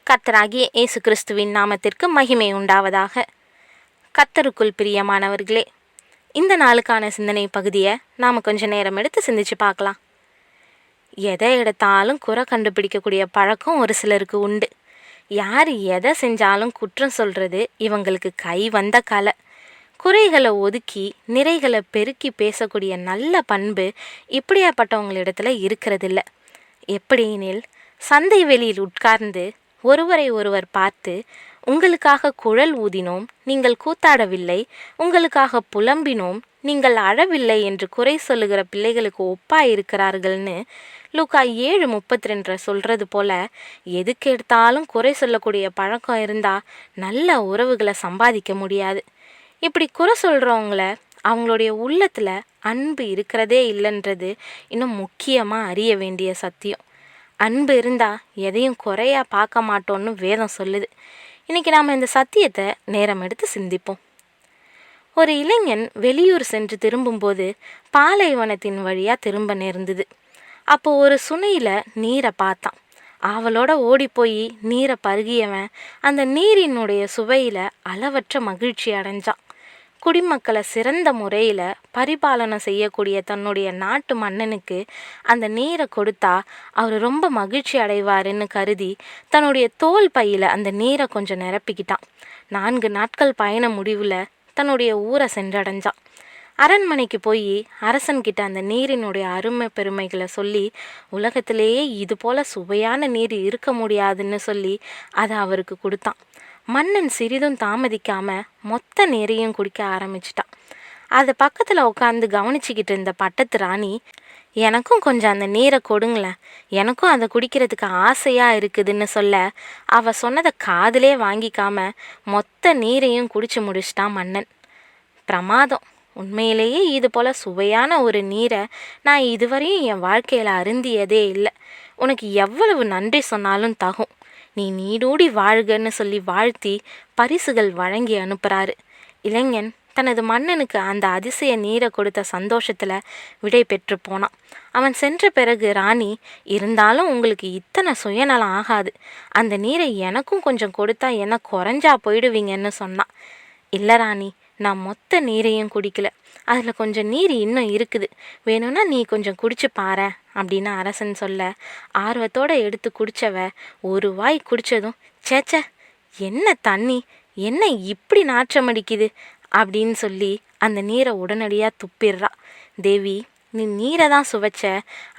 கர்த்தராகிய இயேசு கிறிஸ்துவின் நாமத்திற்கு மகிமை உண்டாவதாக. கர்த்தருக்குள் பிரியமானவர்களே, இந்த நாளுக்கான சிந்தனை பகுதியை நாம் கொஞ்சம் நேரம் எடுத்து சிந்திச்சு பார்க்கலாம். எதை எடுத்தாலும் குறை கண்டுபிடிக்கக்கூடிய பழக்கம் ஒரு சிலருக்கு உண்டு. யார் எதை செஞ்சாலும் குற்றம் சொல்கிறது இவங்களுக்கு கை வந்த கலை. குறைகளை ஒதுக்கி நிறைகளை பெருக்கி பேசக்கூடிய நல்ல பண்பு இப்படியாப்பட்டவங்களிடத்துல இருக்கிறதில்ல. எப்படியெனில், சந்தை வெளியில் உட்கார்ந்து ஒருவரை ஒருவர் பார்த்து, உங்களுக்காக குழல் ஊதினோம், நீங்கள் கூத்தாடவில்லை, உங்களுக்காக புலம்பினோம், நீங்கள் அழவில்லை என்று குறை சொல்லுகிற பிள்ளைகளுக்கு ஒப்பாயிருக்கிறார்கள்னு லூக்கா 7:32 சொல்கிறது போல, எதுக்கு எடுத்தாலும் குறை சொல்லக்கூடிய பழக்கம் இருந்தால் நல்ல உறவுகளை சம்பாதிக்க முடியாது. இப்படி குறை சொல்கிறவங்கள அவங்களுடைய உள்ளத்தில் அன்பு இருக்கிறதே இல்லைன்றது இன்னும் முக்கியமாக அறிய வேண்டிய சத்தியம். அன்பு இருந்தால் எதையும் குறையா பார்க்க மாட்டோன்னு வேதம் சொல்லுது. இன்றைக்கி நாம் இந்த சத்தியத்தை நேரம் எடுத்து சிந்திப்போம். ஒரு இளைஞன் வெளியூர் சென்று திரும்பும்போது பாலைவனத்தின் வழியாக திரும்ப நேர்ந்தது. அப்போது ஒரு சுனையில் நீரை பார்த்தான். அவளோட ஓடி போய் நீரை பருகியவன் அந்த நீரினுடைய சுவையில் அளவற்ற மகிழ்ச்சி அடைஞ்சான். குடிமக்களை சிறந்த முறையில் பரிபாலனை செய்யக்கூடிய தன்னுடைய நாட்டு மன்னனுக்கு அந்த நீரை கொடுத்தா அவர் ரொம்ப மகிழ்ச்சி அடைவாருன்னு கருதி தன்னுடைய தோல் பையில் அந்த நீரை கொஞ்சம் நிரப்பிக்கிட்டான். 4 நாட்கள் பயண முடிவில் தன்னுடைய ஊரை சென்றடைஞ்சான். அரண்மனைக்கு போய் அரசன்கிட்ட அந்த நீரினுடைய அருமை பெருமைகளை சொல்லி, உலகத்திலேயே இது போல் சுவையான நீர் இருக்க முடியாதுன்னு சொல்லி அதை அவருக்கு கொடுத்தான். மன்னன் சிறிதும் தாமதிக்காமல் மொத்த நீரையும் குடிக்க ஆரம்பிச்சிட்டான். அது பக்கத்தில் உட்காந்து கவனிச்சிக்கிட்டு இருந்த பட்டத்து ராணி, எனக்கும் கொஞ்சம் அந்த நீரை கொடுங்களேன், எனக்கும் அதை குடிக்கிறதுக்கு ஆசையாக இருக்குதுன்னு சொல்ல, அவள் சொன்னதை காதிலே வாங்கிக்காம மொத்த நீரையும் குடிச்சு முடிச்சிட்டான் மன்னன். பிரமாதம்! உண்மையிலேயே இது போல் சுவையான ஒரு நீரை நான் இதுவரையும் என் வாழ்க்கையில் அருந்தியதே இல்லை. உனக்கு எவ்வளவு நன்றி சொன்னாலும் தகும். நீ நீடூடி வாழ்கன்னு சொல்லி வாழ்த்தி பரிசுகள் வழங்கி அனுப்புகிறாரு. இளைஞன் தனது மன்னனுக்கு அந்த அதிசய நீரை கொடுத்த சந்தோஷத்தில் விடை பெற்று போனான். அவன் சென்ற பிறகு ராணி, இருந்தாலும் உங்களுக்கு இத்தனை சுயநலம் ஆகாது, அந்த நீரை எனக்கும் கொஞ்சம் கொடுத்தா என்ன குறைஞ்சா போயிடுவீங்கன்னு சொன்னான். இல்லை ராணி, நான் மொத்த நீரையும் குடிக்கல, அதில் கொஞ்சம் நீர் இன்னும் இருக்குது, வேணும்னா நீ கொஞ்சம் குடிச்சு பாரு அப்படின்னு அரசன் சொல்ல, ஆர்வத்தோடு எடுத்து குடித்தவ ஒரு வாய் குடித்ததும், சேச்ச என்ன தண்ணி, என்ன இப்படி நாற்றம் அடிக்குது அப்படின்னு சொல்லி அந்த நீரை உடனடியாக துப்பிடுறா. தேவி, நீ நீரை தான் சுவைச்ச,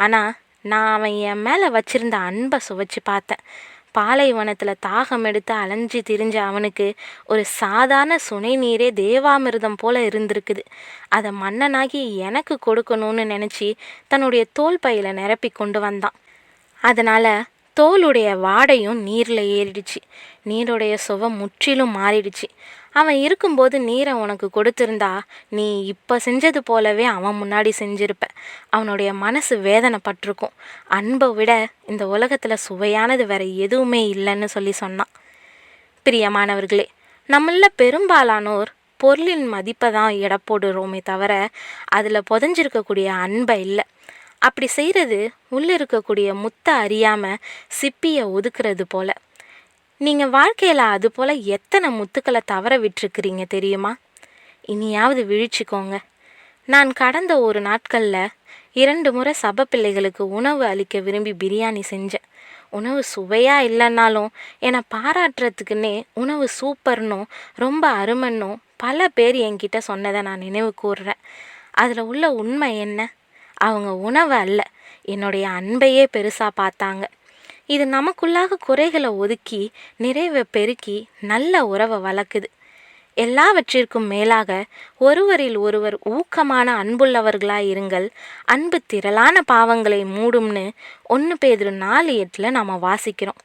ஆனால் நான் அவன் என் மேலே வச்சிருந்த அன்பை சுவைச்சு பார்த்தேன். பாலைவனத்தில் தாகம் எடுத்து அலைஞ்சி திரிஞ்ச அவனுக்கு ஒரு சாதாரண சுனை நீரே தேவாமிர்தம் போல இருந்திருக்குது. அதை மன்னனாகி எனக்கு கொடுக்கணும்னு நினச்சி தன்னுடைய தோல் பையில் நிரப்பி கொண்டு வந்தான். அதனால் தோலுடைய வாடையும் நீரில் ஏறிடுச்சு, நீருடைய சுவை முற்றிலும் மாறிடுச்சு. அவன் இருக்கும்போது நீரை உனக்கு கொடுத்துருந்தா நீ இப்போ செஞ்சது போலவே அவன் முன்னாடி செஞ்சிருப்ப. அவனுடைய மனசு வேதனைப்பட்டிருக்கும். அன்பை விட இந்த உலகத்தில் சுவையானது வேற எதுவுமே இல்லைன்னு சொல்லி சொன்னான். பிரியமானவர்களே, நம்மள பெரும்பாலானோர் பொருளின் மதிப்பை தான் எடை போடுறோமே தவிர அதில் புதைஞ்சிருக்கக்கூடிய அன்பை இல்லை. அப்படி செய்கிறது உள்ளே இருக்கக்கூடிய முத்தை அறியாமல் சிப்பியை ஒதுக்குறது போல. நீங்கள் வாழ்க்கையில் அது போல் எத்தனை முத்துக்களை தவற விட்டுருக்கிறீங்க தெரியுமா? இனியாவது விழிச்சிக்கோங்க. நான் கடந்த ஒரு நாட்களில் 2 முறை சபை பிள்ளைகளுக்கு உணவு அளிக்க விரும்பி பிரியாணி செஞ்சேன். உணவு சுவையாக இல்லைன்னாலும் என்னை பாராட்டுறதுக்குன்னே உணவு சூப்பர்னும் ரொம்ப அருமைன்னும் பல பேர் என்கிட்ட சொன்னதை நான் நினைவு கூறுறேன். அதில் உள்ள உண்மை என்ன? அவங்க உணவு அல்ல, என்னுடைய அன்பையே பெருசாக பார்த்தாங்க. இது நமக்குள்ளாக குறைகளை ஒதுக்கி நிறைவை பெருக்கி நல்ல உறவை வளர்க்குது. எல்லாவற்றிற்கும் மேலாக ஒருவரில் ஒருவர் ஊக்கமான அன்புள்ளவர்களாக இருங்கள், அன்பு திரளான பாவங்களை மூடும்னு 1 பேதுரு 4:8 நாம் வாசிக்கிறோம்.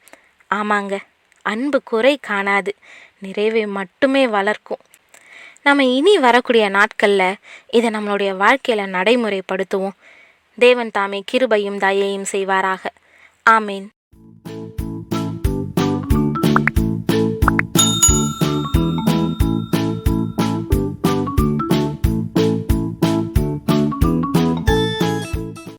ஆமாங்க, அன்பு குறை காணாது, நிறைவை மட்டுமே வளர்க்கும். நம்ம இனி வரக்கூடிய நாட்களில் இதை நம்மளுடைய வாழ்க்கையில் நடைமுறைப்படுத்துவோம். தேவன் தாமே கிருபையும் தயையும் செய்வாராக. ஆமேன்.